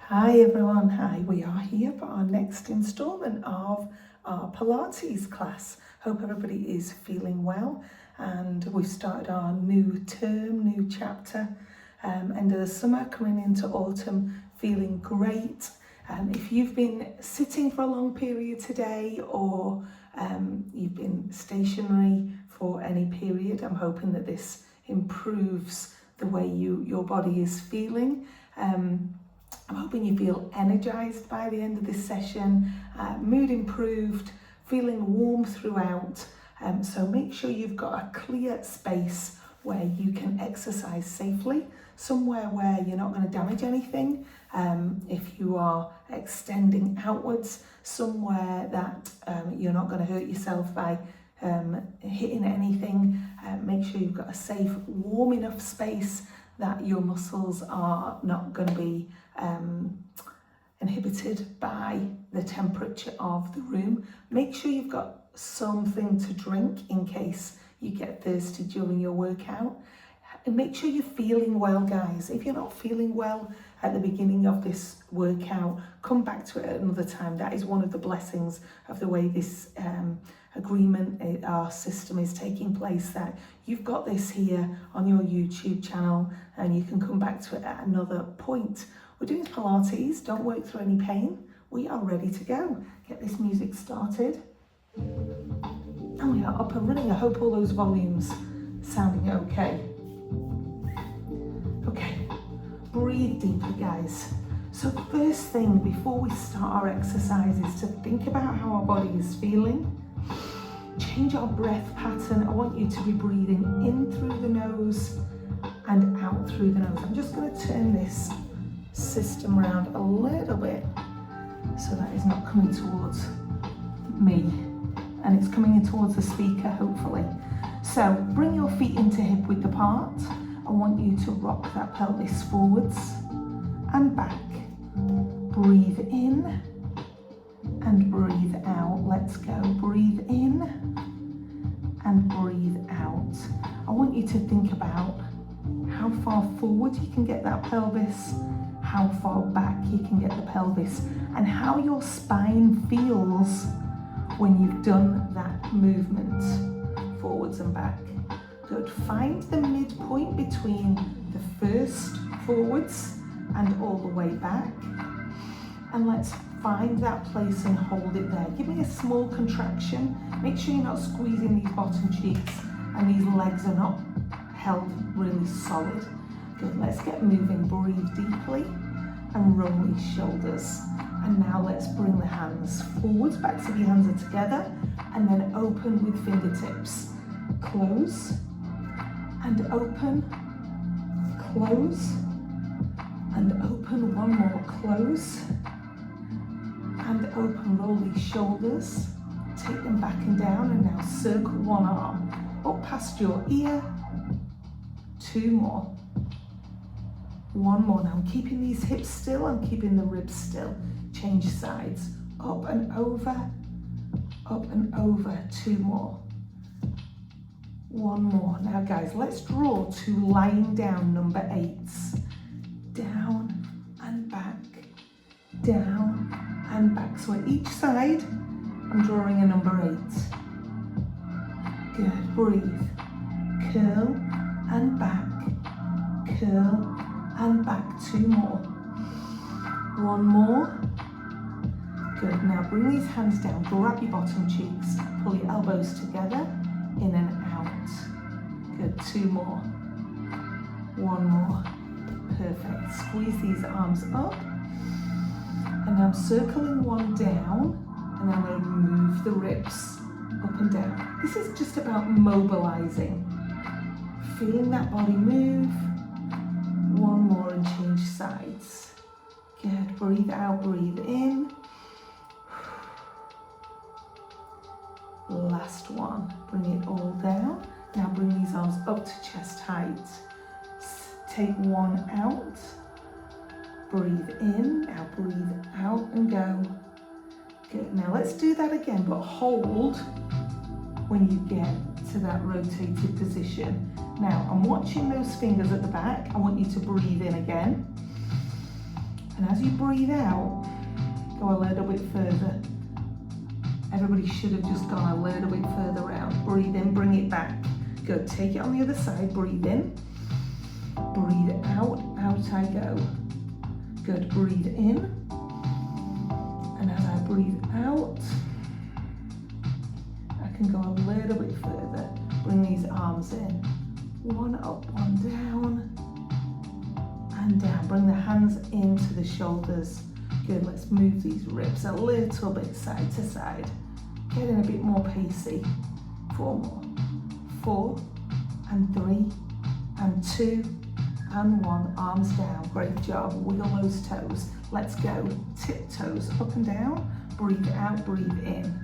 Hi everyone, hi. We are here for our next instalment of our Pilates class. Hope everybody is feeling well and we've started our new term, new chapter. End of the summer, coming into autumn, feeling great. If you've been sitting for a long period today or you've been stationary for any period, I'm hoping that this improves the way your body is feeling. I'm hoping you feel energized by the end of this session, mood improved, feeling warm throughout. So make sure you've got a clear space where you can exercise safely, somewhere where you're not going to damage anything. If you are extending outwards, somewhere that you're not going to hurt yourself by hitting anything. Make sure you've got a safe, warm enough space that your muscles are not going to be inhibited by the temperature of the room. Make sure you've got something to drink in case you get thirsty during your workout. And make sure you're feeling well, guys. If you're not feeling well at the beginning of this workout, come back to it at another time. That is one of the blessings of the way this agreement, our system is taking place, that you've got this here on your YouTube channel and you can come back to it at another point. We're doing Pilates, don't work through any pain. We are ready to go. Get this music started. And we are up and running. I hope all those volumes sounding okay. Okay, breathe deeply, guys. So first thing before we start our exercise is to think about how our body is feeling. Change our breath pattern. I want you to be breathing in through the nose and out through the nose. I'm just going to turn this system around a little bit so that is not coming towards me and it's coming in towards the speaker, hopefully. So bring your feet into hip width apart. I want you to rock that pelvis forwards and back. Breathe in and breathe out. Let's go. Breathe in and breathe out. I want you to think about how far forward you can get that pelvis, how far back you can get the pelvis, and how your spine feels when you've done that movement forwards and back. Good. Find the midpoint between the first forwards and all the way back. And let's find that place and hold it there. Give me a small contraction. Make sure you're not squeezing these bottom cheeks and these legs are not held really solid. Good. Let's get moving. Breathe deeply and roll these shoulders. And now let's bring the hands forwards, back so your hands are together, and then open with fingertips. Close and open, close and open. One more. Close and open. Roll these shoulders, take them back and down, and now circle one arm up past your ear. Two more. One more. Now I'm keeping these hips still, I'm keeping the ribs still. Change sides. Up and over, up and over. Two more. One more. Now guys, let's draw to lying down number 8s. Down and back, down and back. So at each side, I'm drawing a number 8. Good. Breathe. Curl and back, curl and back. Two more. One more. Good. Now bring these hands down, grab your bottom cheeks, pull your elbows together, in and out. Good. Two more. One more. Perfect. Squeeze these arms up. And I'm circling one down, and I'm going to move the ribs up and down. This is just about mobilizing. Feeling that body move. One more and change sides. Good. Breathe out, breathe in. Last one. Bring it all down. Now bring these arms up to chest height. Take one out. Breathe in. Now breathe out and go. Good. Now let's do that again, but hold when you get to that rotated position. Now I'm watching those fingers at the back. I want you to breathe in again. And as you breathe out, go a little bit further. Everybody should have just gone a little bit further out. Breathe in, bring it back. Good, take it on the other side, breathe in. Breathe out, out I go. Good, breathe in. And as I breathe out, I can go a little bit further. Bring these arms in. One up, one down. And down. Bring the hands into the shoulders. Good, let's move these ribs a little bit side to side. Getting a bit more pacey. 4 more. 4 and 3 and 2 and 1. Arms down. Great job. Wiggle those toes. Let's go. Tiptoes up and down. Breathe out, breathe in.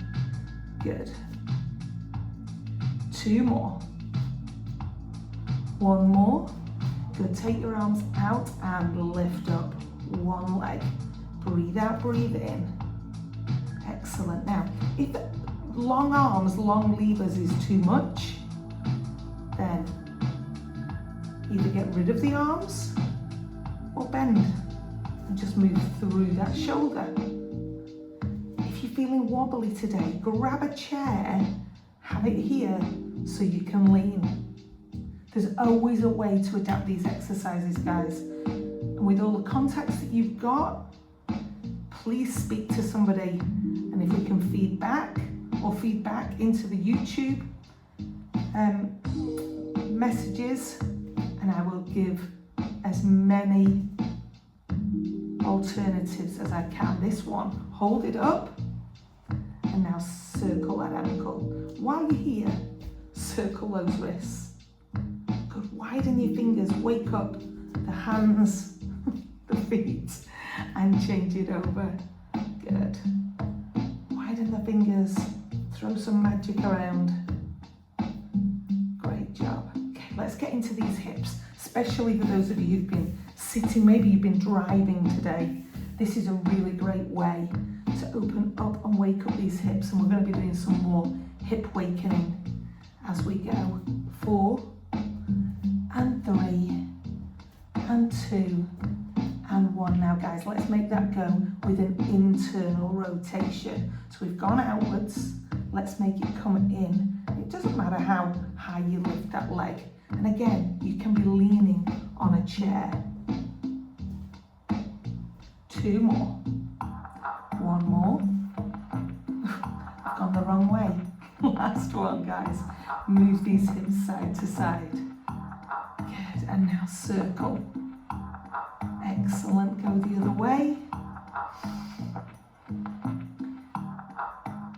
Good. 2 more. 1 more. Good. Take your arms out and lift up. 1 leg. Breathe out, breathe in. Excellent. Now, if long arms, long levers is too much, then either get rid of the arms or bend and just move through that shoulder. If you're feeling wobbly today, grab a chair, have it here so you can lean. There's always a way to adapt these exercises, guys. And with all the contacts that you've got, please speak to somebody. And if we can feedback into the YouTube messages, and I will give as many alternatives as I can. This one, hold it up, and now circle that ankle. While you're here, circle those wrists. Good, widen your fingers, wake up the hands, the feet, and change it over. Good. Widen the fingers, throw some magic around. Great job. Okay, let's get into these hips, especially for those of you who've been sitting, maybe you've been driving today. This is a really great way to open up and wake up these hips, and we're going to be doing some more hip wakening as we go. 4 and 3 and 2 and 1. Now guys, let's make that go with an internal rotation. So we've gone outwards, let's make it come in. It doesn't matter how high you lift that leg. And again, you can be leaning on a chair. 2 more. 1 more. I've gone the wrong way. Last one, guys. Move these hips side to side. Good, and now circle. Excellent, go the other way.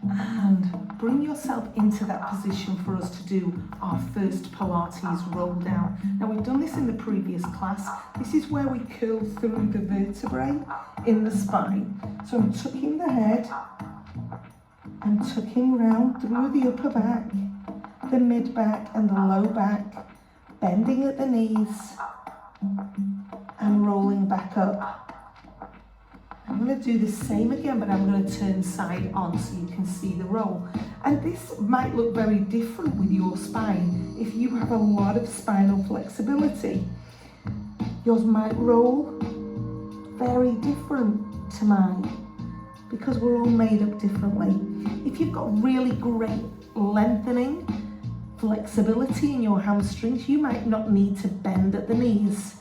And bring yourself into that position for us to do our first Pilates roll down. Now we've done this in the previous class. This is where we curl through the vertebrae in the spine. So I'm tucking the head and tucking round through the upper back, the mid back and the low back, bending at the knees and rolling back up. I'm going to do the same again, but I'm going to turn side on so you can see the roll. And this might look very different with your spine. If you have a lot of spinal flexibility, yours might roll very different to mine because we're all made up differently. If you've got really great lengthening, flexibility in your hamstrings, you might not need to bend at the knees.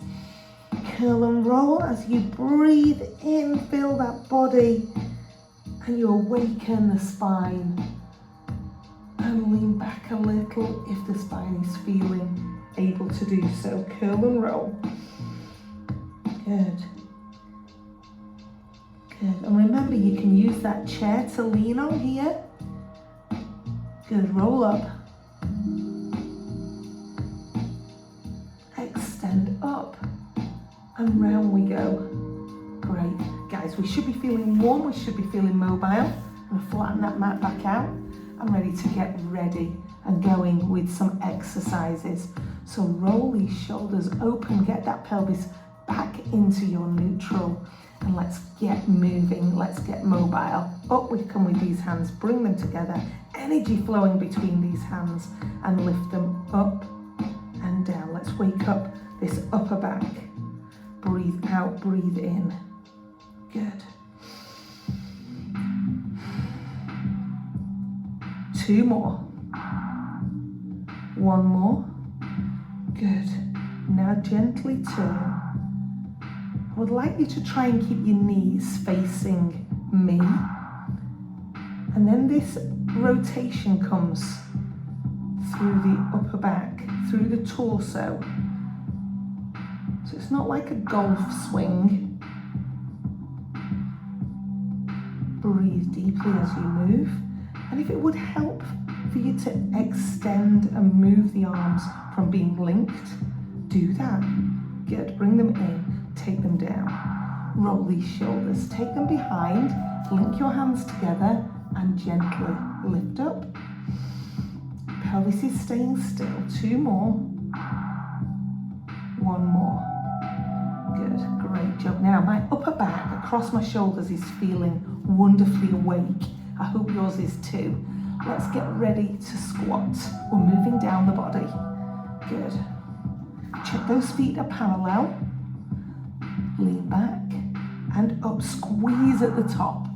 Curl and roll as you breathe in, feel that body, and you awaken the spine. And lean back a little if the spine is feeling able to do so. Curl and roll. Good. Good. And remember, you can use that chair to lean on here. Good. Roll up. Extend up. And round we go. Great. Guys, we should be feeling warm, we should be feeling mobile. I'm going to flatten that mat back out. I'm ready to get ready and going with some exercises. So roll these shoulders open, get that pelvis back into your neutral, and let's get moving, let's get mobile. Up we come with these hands, bring them together, energy flowing between these hands, and lift them up and down. Let's wake up this upper back. Breathe out, breathe in. 2 more. 1 more. Good. Now gently turn. I would like you to try and keep your knees facing me. And then this rotation comes through the upper back, through the torso. So it's not like a golf swing. Breathe deeply as you move. And if it would help for you to extend and move the arms from being linked, do that. Good. Bring them in, take them down. Roll these shoulders, take them behind, link your hands together and gently lift up. Pelvis is staying still. 2 more. 1 more. Good, great job. Now my upper back across my shoulders is feeling wonderfully awake. I hope yours is too. Let's get ready to squat. We're moving down the body. Good. Check those feet are parallel. Lean back and up. Squeeze at the top.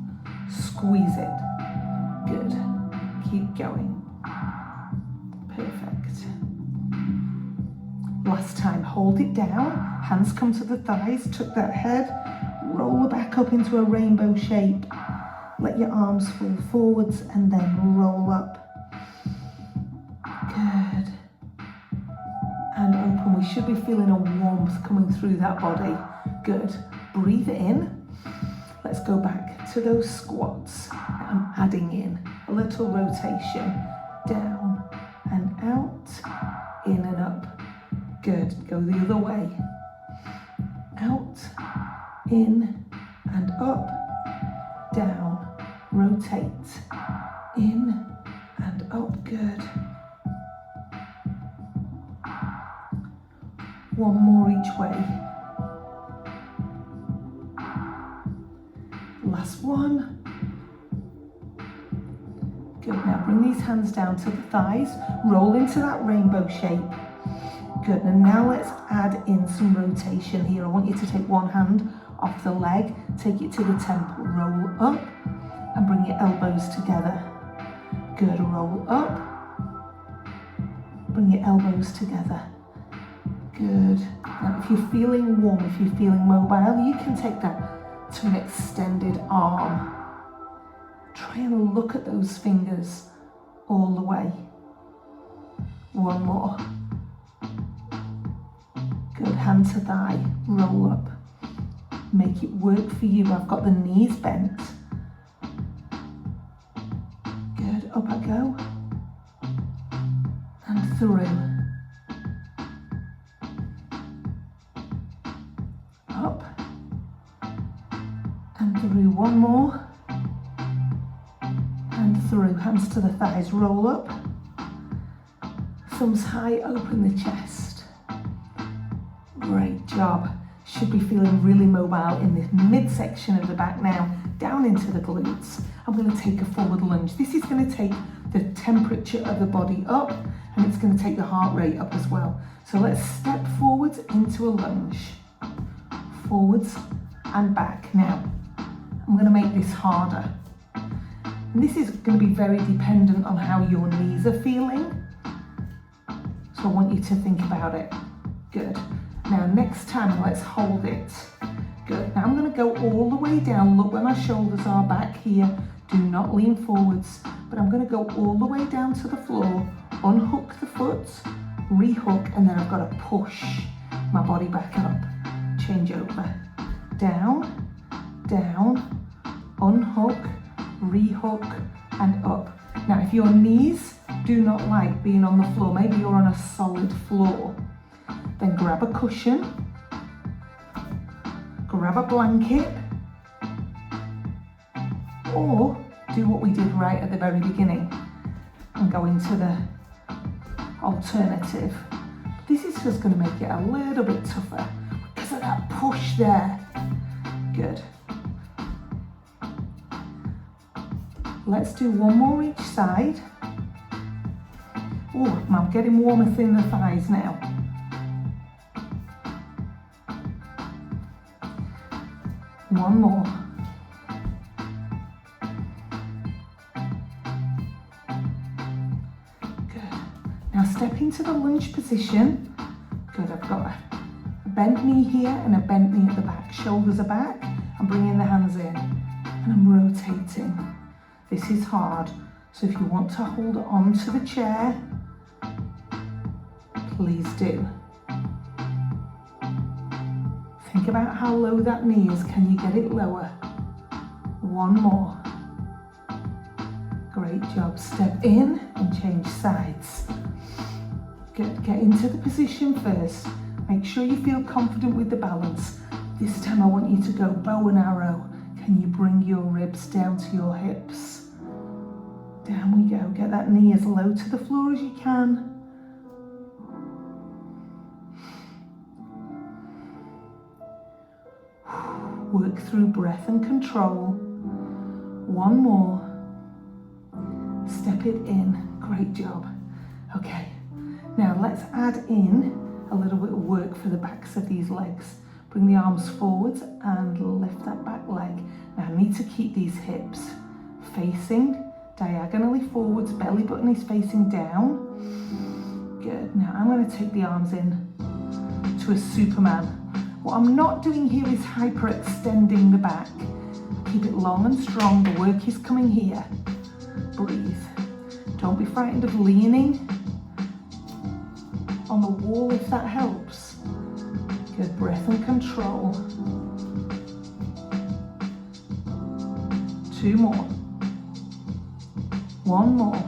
Squeeze it. Good. Keep going. Perfect. Last time, hold it down. Hands come to the thighs. Tuck that head. Roll the back up into a rainbow shape. Let your arms fall forwards and then roll up. Good. And open. We should be feeling a warmth coming through that body. Good. Breathe in. Let's go back to those squats. I'm adding in a little rotation. Down and out. In and up. Good. Go the other way. Out. In and up. Down. Rotate. In and up. Good. 1 more each way. Last one. Good. Now bring these hands down to the thighs. Roll into that rainbow shape. Good. And now let's add in some rotation here. I want you to take one hand off the leg, take it to the temple, roll up and bring your elbows together. Good. Roll up. Bring your elbows together. Good. Now if you're feeling warm, if you're feeling mobile, you can take that to an extended arm. Try and look at those fingers all the way. 1 more. Good. Hand to thigh, roll up. Make it work for you. I've got the knees bent. Good. Up I go. And through. Up. And through. 1 more. And through. Hands to the thighs, roll up. Thumbs high, open the chest. Great job. Should be feeling really mobile in this midsection of the back now, down into the glutes. I'm going to take a forward lunge. This is going to take the temperature of the body up and it's going to take the heart rate up as well. So let's step forwards into a lunge. Forwards and back. Now, I'm going to make this harder. And this is going to be very dependent on how your knees are feeling. So I want you to think about it. Good. Now next time, let's hold it. Good. Now I'm going to go all the way down. Look where my shoulders are back here. Do not lean forwards. But I'm going to go all the way down to the floor. Unhook the foot, rehook, and then I've got to push my body back up. Change over. Down, down, unhook, rehook, and up. Now if your knees do not like being on the floor, maybe you're on a solid floor, then grab a cushion, grab a blanket, or do what we did right at the very beginning and go into the alternative. This is just going to make it a little bit tougher because of that push there. Good. Let's do 1 more each side. Oh, I'm getting warmer in the thighs now. One more. step into the lunge position. Good, I've got a bent knee here and a bent knee at the back. Shoulders are back. I'm bringing the hands in and I'm rotating. This is hard, so if you want to hold on to the chair, please do. Think about how low that knee is. Can you get it lower? One more. Great job. Step in and change sides. Good. Get into the position first. Make sure you feel confident with the balance. This time I want you to go bow and arrow. Can you bring your ribs down to your hips? Down we go. Get that knee as low to the floor as you can. Work through breath and control. One more. Step it in. Great job. Okay, now let's add in a little bit of work for the backs of these legs. Bring the arms forwards and lift that back leg. Now I need to keep these hips facing diagonally forwards. Belly button is facing down. Good. Now I'm going to take the arms in to a Superman. What I'm not doing here is hyperextending the back. Keep it long and strong. The work is coming here. Breathe. Don't be frightened of leaning on the wall if that helps. Good. Breath and control. 2 more. 1 more.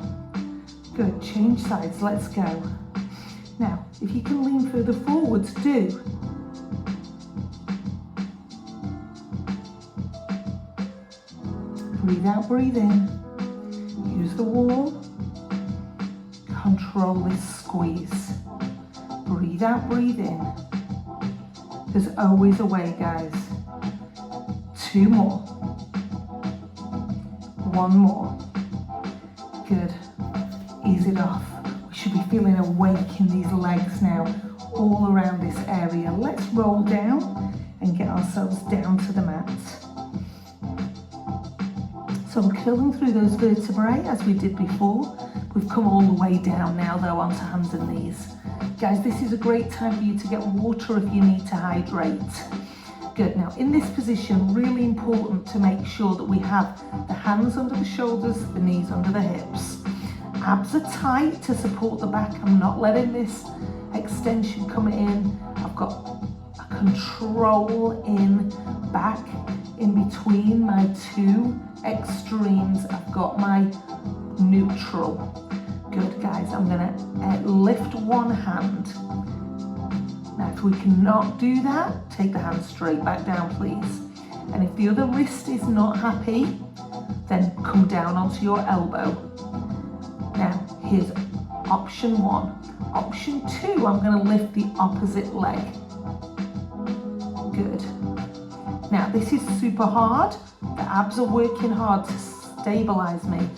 Good. Change sides. Let's go. Now, if you can lean further forwards, do. Breathe out, breathe in. Use the wall. Control this squeeze. Breathe out, breathe in. There's always a way, guys. 2 more. 1 more. Good. Ease it off. We should be feeling awake in these legs now, all around this area. Let's roll down and get ourselves down to the mat. So I'm curling through those vertebrae as we did before. We've come all the way down now though onto hands and knees. Guys, this is a great time for you to get water if you need to hydrate. Good. Now in this position, really important to make sure that we have the hands under the shoulders, the knees under the hips. Abs are tight to support the back. I'm not letting this extension come in. I've got a control in back in between my 2 extremes. I've got my neutral. Good, guys. I'm gonna lift one hand. Now if we cannot do that, take the hand straight back down, please. And if the other wrist is not happy, then come down onto your elbow. Now here's option 1. Option 2, I'm gonna lift the opposite leg. Good. Now this is super hard. The abs are working hard to stabilize me.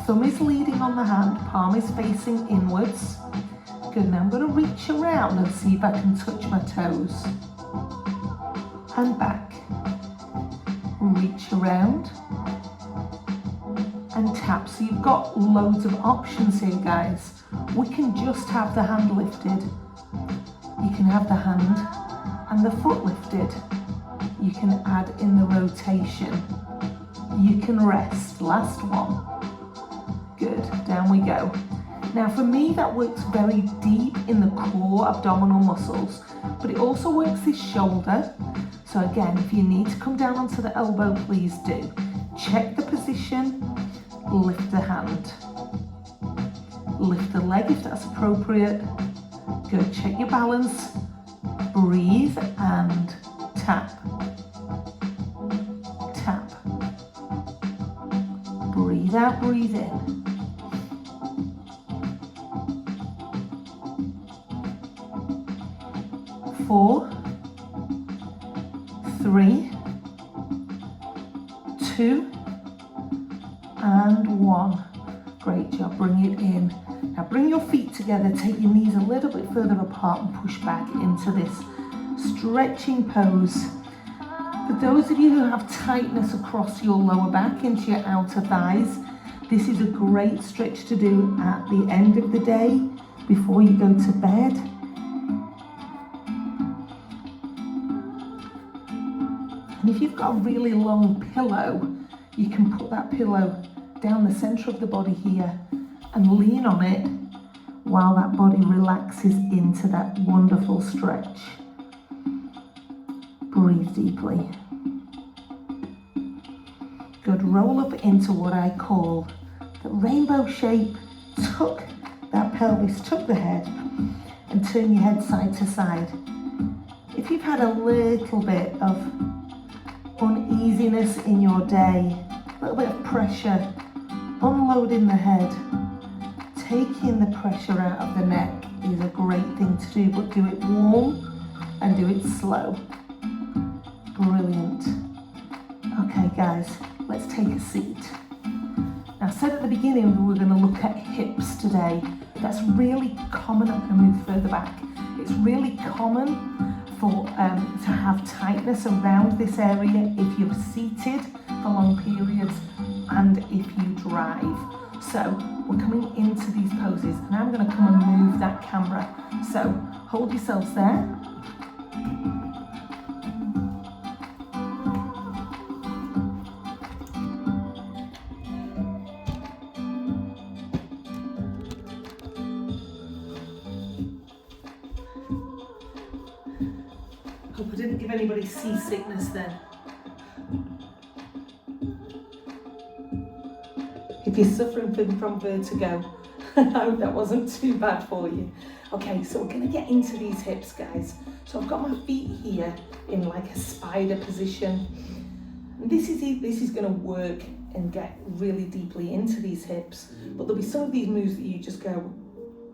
Thumb is leading on the hand, palm is facing inwards. Good, now I'm going to reach around and see if I can touch my toes. And back. Reach around and tap. So you've got loads of options here, guys. We can just have the hand lifted. You can have the hand and the foot lifted. You can add in the rotation. You can rest. Last one. Good. Down we go. Now for me that works very deep in the core abdominal muscles, but it also works this shoulder. So again, if you need to come down onto the elbow, please do. Check the position, lift the hand. Lift the leg if that's appropriate. Good. Check your balance. Breathe and tap. Tap. Breathe out, breathe in. 4, 3, 2, and 1. Great job. Bring it in. Now bring your feet together. Take your knees a little bit further apart and push back into this stretching pose. For those of you who have tightness across your lower back into your outer thighs, this is a great stretch to do at the end of the day before you go to bed. And if you've got a really long pillow, you can put that pillow down the center of the body here and lean on it while that body relaxes into that wonderful stretch. Breathe deeply. Good. Roll up into what I call the rainbow shape. Tuck that pelvis, tuck the head, and turn your head side to side. If you've had a little bit of uneasiness in your day, a little bit of pressure, unloading the head, taking the pressure out of the neck is a great thing to do, but do it warm and do it slow. Brilliant. Okay guys, let's take a seat. Now I said at the beginning we were going to look at hips today. That's really common. I'm going to move further back. It's really common to have tightness around this area if you're seated for long periods and if you drive. So we're coming into these poses and I'm going to come and move that camera. So hold yourselves there. Hope I didn't give anybody seasickness then. If you're suffering from vertigo, I hope that wasn't too bad for you. Okay, so we're going to get into these hips, guys. So I've got my feet here in like a spider position. And this is going to work and get really deeply into these hips. But there'll be some of these moves that you just go,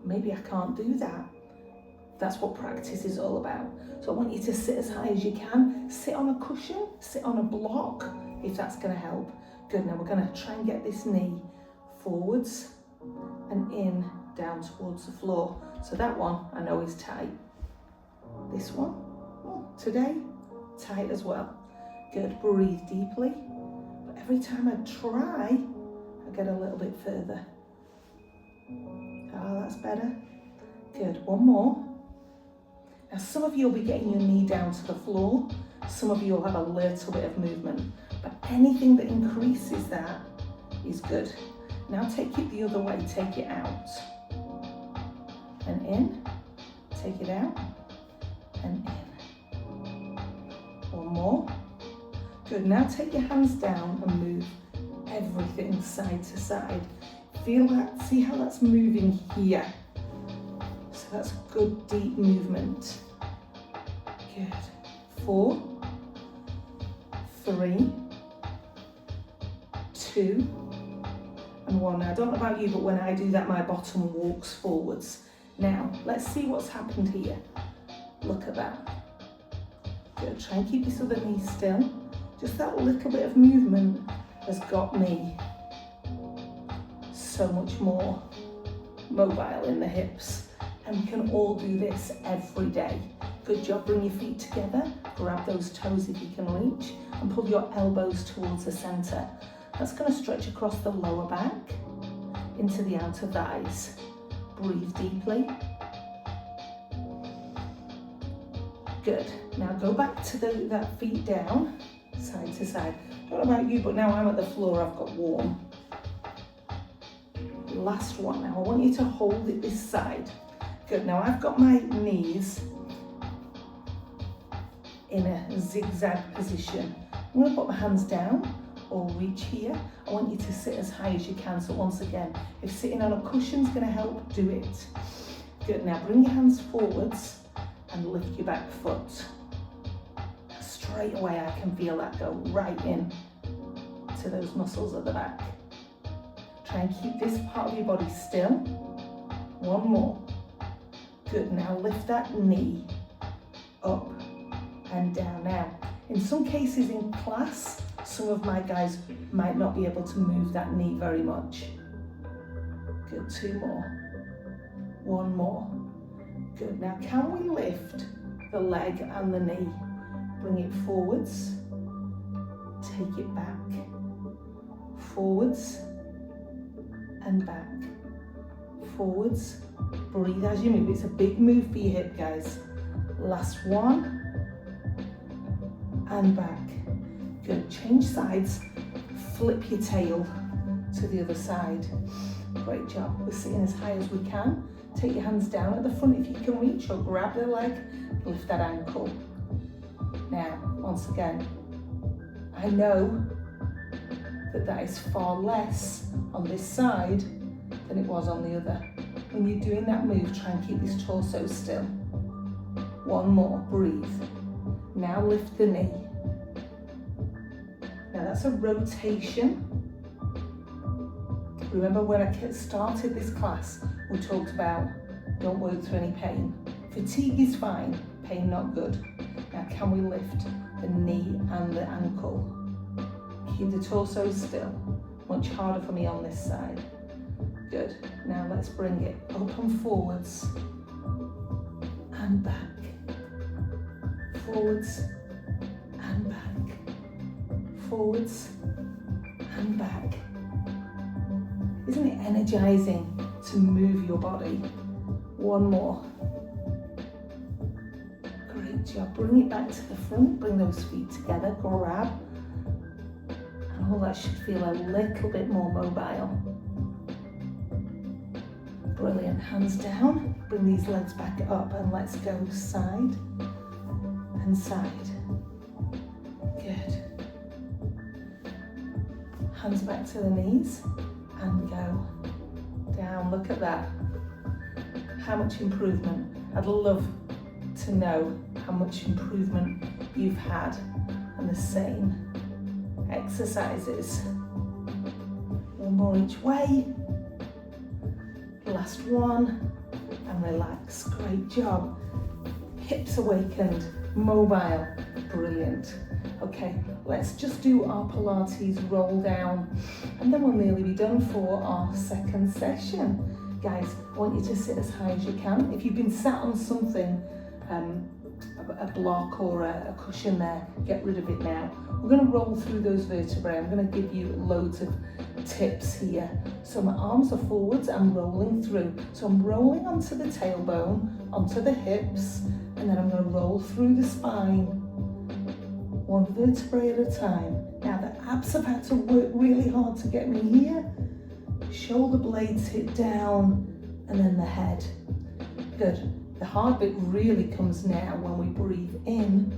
maybe I can't do that. That's what practice is all about. So I want you to sit as high as you can. Sit on a cushion, sit on a block, if that's going to help. Good, now we're going to try and get this knee forwards and in, down towards the floor. So that one I know is tight. This one, today, tight as well. Good, breathe deeply. But every time I try, I get a little bit further. Oh, that's better. Good, one more. Now some of you will be getting your knee down to the floor. Some of you will have a little bit of movement. But anything that increases that is good. Now take it the other way, take it out. And in, take it out, and in. One more. Good, now take your hands down and move everything side to side. Feel that, see how that's moving here. So that's good deep movement. Good. 4, 3, 2, and 1. Now I don't know about you, but when I do that, my bottom walks forwards. Now, let's see what's happened here. Look at that. Good, try and keep this other knee still. Just that little bit of movement has got me so much more mobile in the hips. And we can all do this every day. Good job, bring your feet together, grab those toes if you can reach, and pull your elbows towards the center. That's going to stretch across the lower back, into the outer thighs. Breathe deeply. Good. Now go back to that feet down, side to side. I don't know about you, but now I'm at the floor, I've got warm. Last one. Now I want you to hold it this side. Good. Now I've got my knees in a zigzag position. I'm going to put my hands down or reach here. I want you to sit as high as you can. So once again, if sitting on a cushion is going to help, do it. Good. Now bring your hands forwards and lift your back foot. Straight away I can feel that go right in to those muscles at the back. Try and keep this part of your body still. One more. Good. Now lift that knee up and down. Now, in some cases in class, some of my guys might not be able to move that knee very much. Good, 2 more. 1 more. Good, now can we lift the leg and the knee? Bring it forwards, take it back, forwards and back, forwards Breathe as you move. It's a big move for your hip, guys. Last one. And back. Good. Change sides. Flip your tail to the other side. Great job. We're sitting as high as we can. Take your hands down at the front if you can reach, or grab the leg, lift that ankle. Now, once again, I know that is far less on this side than it was on the other. When you're doing that move, try and keep this torso still. One more, breathe. Now lift the knee. Now that's a rotation. Remember when I started this class, we talked about don't work through any pain. Fatigue is fine, pain not good. Now can we lift the knee and the ankle? Keep the torso still. Much harder for me on this side. Good. Now let's bring it up and forwards. And back. Forwards and back. Forwards and back. Isn't it energizing to move your body? One more. Great job. Bring it back to the front. Bring those feet together. Grab. And all that should feel a little bit more mobile. Brilliant. Hands down. Bring these legs back up and let's go side and side. Good. Hands back to the knees and go down. Look at that. How much improvement. I'd love to know how much improvement you've had and the same exercises. One more each way. Last one and relax. Great job. Hips awakened, mobile, brilliant. Okay, let's just do our Pilates roll down and then we'll nearly be done for our second session. Guys, I want you to sit as high as you can. If you've been sat on something, a block or a cushion there, get rid of it now. We're going to roll through those vertebrae. I'm going to give you loads of tips here. So my arms are forwards, I'm rolling through. So I'm rolling onto the tailbone, onto the hips, and then I'm going to roll through the spine, one vertebrae at a time. Now the abs have had to work really hard to get me here. Shoulder blades hit down, and then the head. Good. The hard bit really comes now when we breathe in,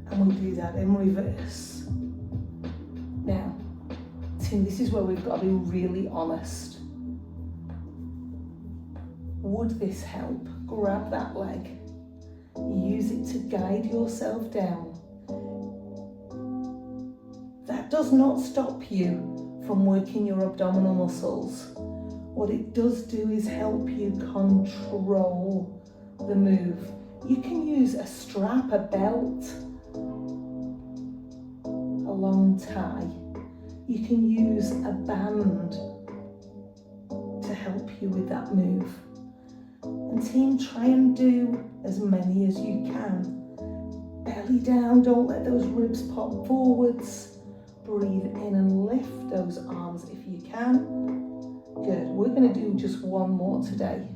and we'll do that in reverse. Now, team, this is where we've got to be really honest. Would this help? Grab that leg. Use it to guide yourself down. That does not stop you from working your abdominal muscles. What it does do is help you control the move. You can use a strap, a belt, a long tie. You can use a band to help you with that move. And team, try and do as many as you can. Belly down, don't let those ribs pop forwards. Breathe in and lift those arms if you can. Good, we're going to do just one more today.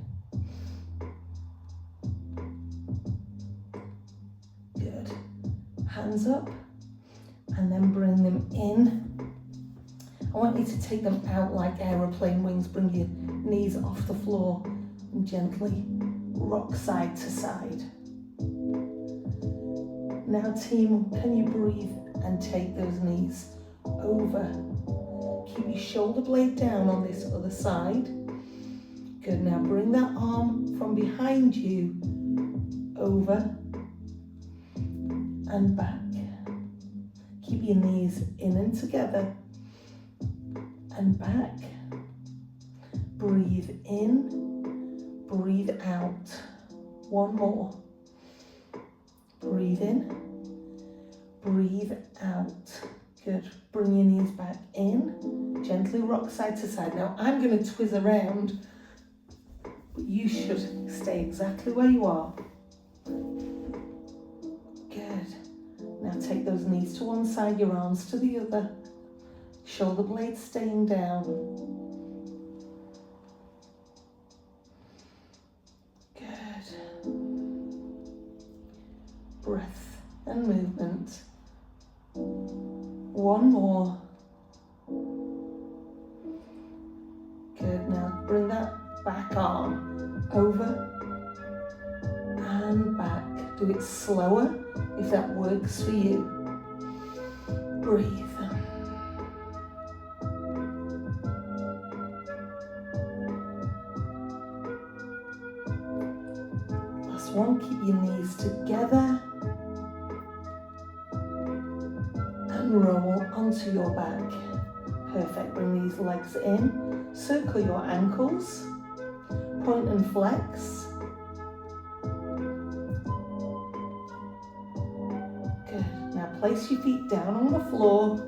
Good. Hands up and then bring them in. I want you to take them out like aeroplane wings. Bring your knees off the floor and gently rock side to side. Now team, can you breathe and take those knees over? Keep your shoulder blade down on this other side. Good, now bring that arm from behind you over and back. Keep your knees in and together and back. Breathe in, breathe out. One more. Breathe in, breathe out. Good. Bring your knees back in. Gently rock side to side. Now I'm going to twist around, but you should stay exactly where you are. Good. Now take those knees to one side, your arms to the other. Shoulder blades staying down. breath and movement. One more. Good, now bring that back arm over and back. Do it slower if that works for you. Breathe. Last one, keep your knees together and roll onto your back. Perfect, bring these legs in, circle your ankles, point and flex. Good, now place your feet down on the floor,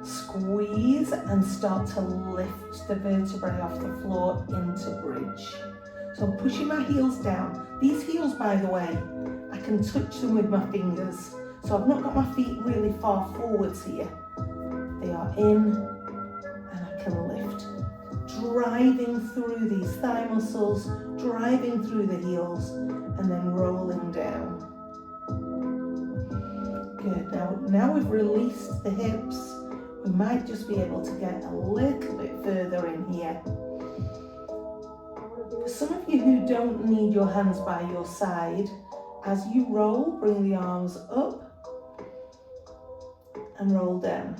squeeze and start to lift the vertebrae off the floor into bridge. So I'm pushing my heels down. These heels, by the way, I can touch them with my fingers. So I've not got my feet really far forwards here. They are in and I can lift. Driving through these thigh muscles, driving through the heels, and then rolling down. Good, now we've released the hips. We might just be able to get a little bit further in here. For some of you who don't need your hands by your side, as you roll, bring the arms up and roll down.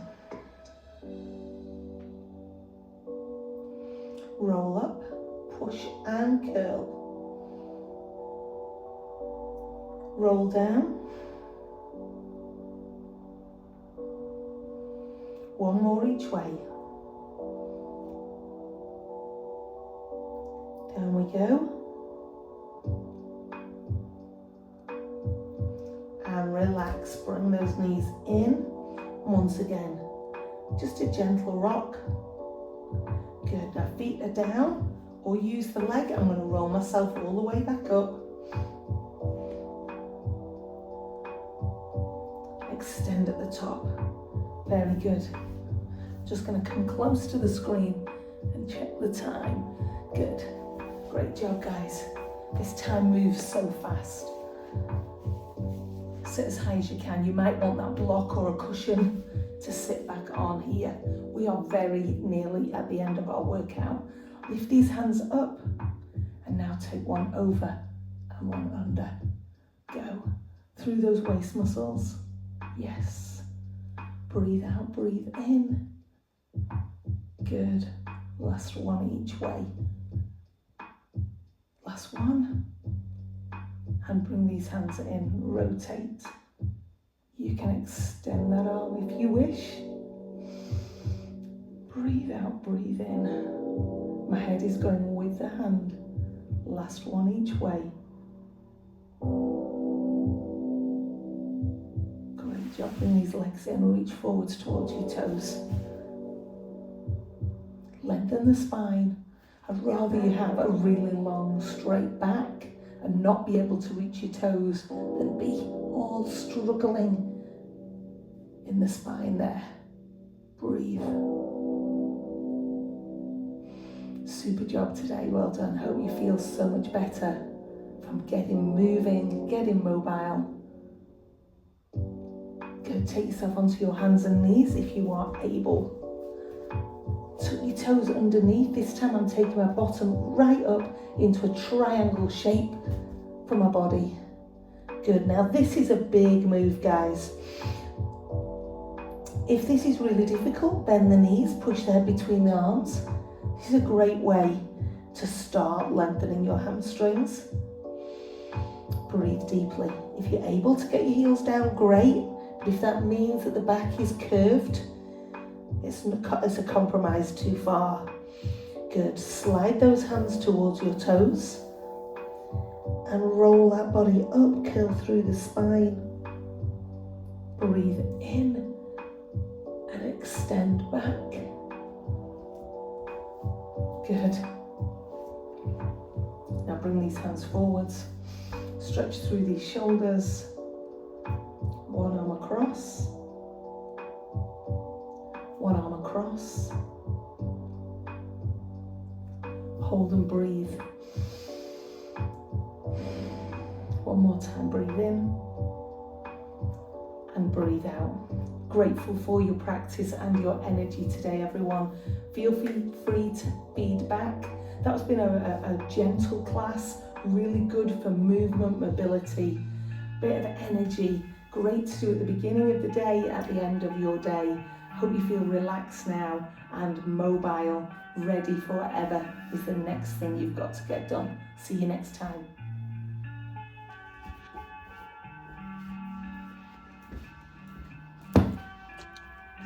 Roll up, push and curl. Roll down. One more each way. Down we go. And relax, bring those knees in. Once again, just a gentle rock. Good, now feet are down, or use the leg. I'm going to roll myself all the way back up. Extend at the top. Very good. Just going to come close to the screen and check the time. Good. Great job, guys. This time moves so fast. Sit as high as you can. You might want that block or a cushion to sit back on here. We are very nearly at the end of our workout. Lift these hands up and now take one over and one under. Go through those waist muscles. Yes. Breathe out, breathe in. Good. Last one each way. Last one. And bring these hands in, rotate. You can extend that arm if you wish. Breathe out, breathe in. My head is going with the hand. Last one each way. Great job, bring these legs in, reach forwards towards your toes. Lengthen the spine. I'd rather you have a really long straight back and not be able to reach your toes than be all struggling in the spine there. Breathe. Super job today, well done. Hope you feel so much better from getting moving, getting mobile. Go take yourself onto your hands and knees if you are able. Tuck your toes underneath. This time I'm taking my bottom right up into a triangle shape for my body. Good, now this is a big move, guys. If this is really difficult, bend the knees, push the head between the arms. This is a great way to start lengthening your hamstrings. Breathe deeply. If you're able to get your heels down, great. But if that means that the back is curved, it's a compromise too far. Good. Slide those hands towards your toes and roll that body up, curl through the spine. Breathe in and extend back. Good. Now bring these hands forwards. Stretch through these shoulders. One arm across. One arm across. Hold and breathe. One more time, breathe in. and breathe out. Grateful for your practice and your energy today, everyone. Feel free to feedback. That's been a gentle class, really good for movement, mobility, bit of energy. Great to do at the beginning of the day, at the end of your day. Hope you feel relaxed now and mobile, ready for whatever is the next thing you've got to get done. See you next time.